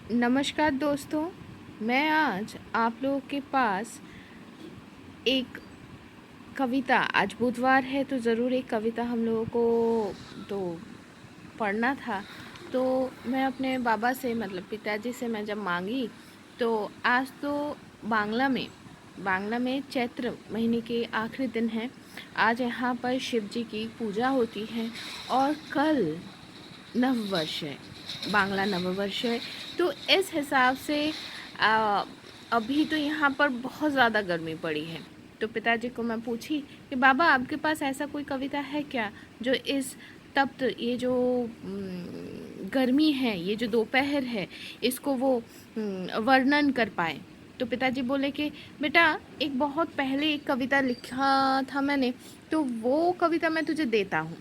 नमस्कार दोस्तों, मैं आज आप लोगों के पास एक कविता आज बुधवार है तो ज़रूर एक कविता हम लोगों को तो पढ़ना था। तो मैं अपने बाबा से मतलब पिताजी से मैं जब मांगी तो आज तो बांग्ला में चैत्र महीने के आखिरी दिन है। आज यहाँ पर शिव जी की पूजा होती है और कल नववर्ष है, बांग्ला नववर्ष है। तो इस हिसाब से आ, अभी तो यहाँ पर बहुत ज़्यादा गर्मी पड़ी है। तो पिताजी को मैं पूछी कि बाबा आपके पास ऐसा कोई कविता है क्या जो इस तप्त ये जो गर्मी है, ये जो दोपहर है, इसको वो वर्णन कर पाए। तो पिताजी बोले कि बेटा एक बहुत पहले एक कविता लिखा था मैंने, तो वो कविता मैं तुझे देता हूँ।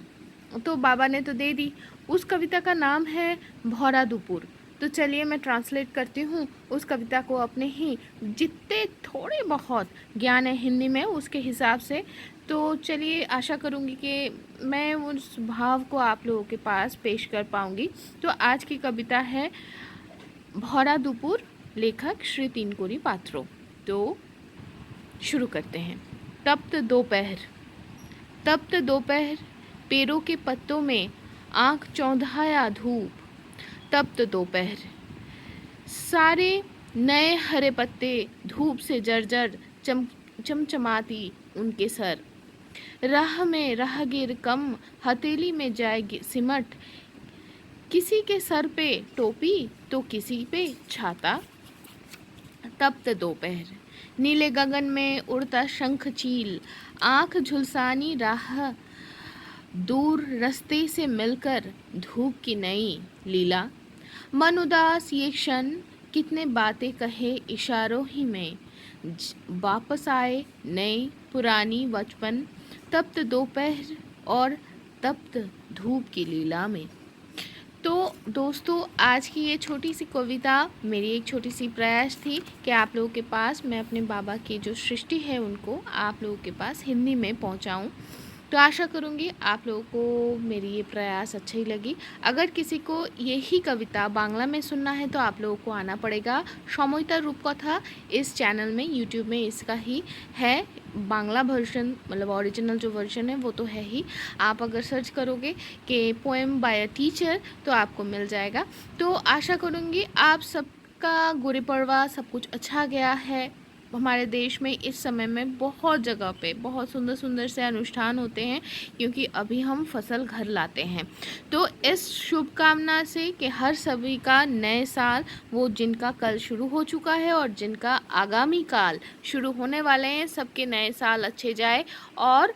तो बाबा ने तो दे दी। उस कविता का नाम है भौरा दुपुर। तो चलिए मैं ट्रांसलेट करती हूँ उस कविता को, अपने ही जितने थोड़े बहुत ज्ञान है हिंदी में उसके हिसाब से। तो चलिए आशा करूँगी कि मैं उस भाव को आप लोगों के पास पेश कर पाऊँगी। तो आज की कविता है भौरा दुपुर, लेखक श्री तीनकोरी पात्रो। तो शुरू करते हैं। तप्त दोपहर, पेड़ों के पत्तों में आँख चौंधाया धूप। तप्त दोपहर, सारे नए हरे पत्ते धूप से जर्जर चमचमाती उनके सर। राह में राहगीर कम हथेली में जाए सिमट, किसी के सर पे टोपी तो किसी पे छाता। तप्त दोपहर, नीले गगन में उड़ता शंख चील, आँख झुलसानी राह दूर रास्ते से मिलकर धूप की नई लीला। मन उदास ये क्षण, कितने बातें कहे इशारों ही में, वापस आए नई पुरानी बचपन। तप्त दोपहर और तप्त धूप की लीला में। तो दोस्तों आज की ये छोटी सी कविता मेरी एक छोटी सी प्रयास थी कि आप लोगों के पास मैं अपने बाबा की जो सृष्टि है उनको आप लोगों के पास हिंदी में पहुंचाऊं। तो आशा करूंगी आप लोगों को मेरी ये प्रयास अच्छी लगी। अगर किसी को यही कविता बांग्ला में सुनना है तो आप लोगों को आना पड़ेगा समयिता रूपकथा इस चैनल में, यूट्यूब में इसका ही है बांग्ला वर्जन, मतलब ओरिजिनल जो वर्जन है वो तो है ही। आप अगर सर्च करोगे कि पोएम बाय अ टीचर तो आपको मिल जाएगा। तो आशा करूँगी आप सबका गुड़ी पड़वा सब कुछ अच्छा गया है। हमारे देश में इस समय में बहुत जगह पे बहुत सुंदर सुंदर से अनुष्ठान होते हैं क्योंकि अभी हम फसल घर लाते हैं। तो इस शुभकामना से कि हर सभी का नए साल, वो जिनका कल शुरू हो चुका है और जिनका आगामी काल शुरू होने वाले हैं, सबके नए साल अच्छे जाए। और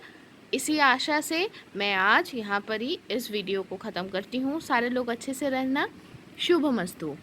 इसी आशा से मैं आज यहाँ पर ही इस वीडियो को ख़त्म करती हूँ। सारे लोग अच्छे से रहना। शुभमस्तु।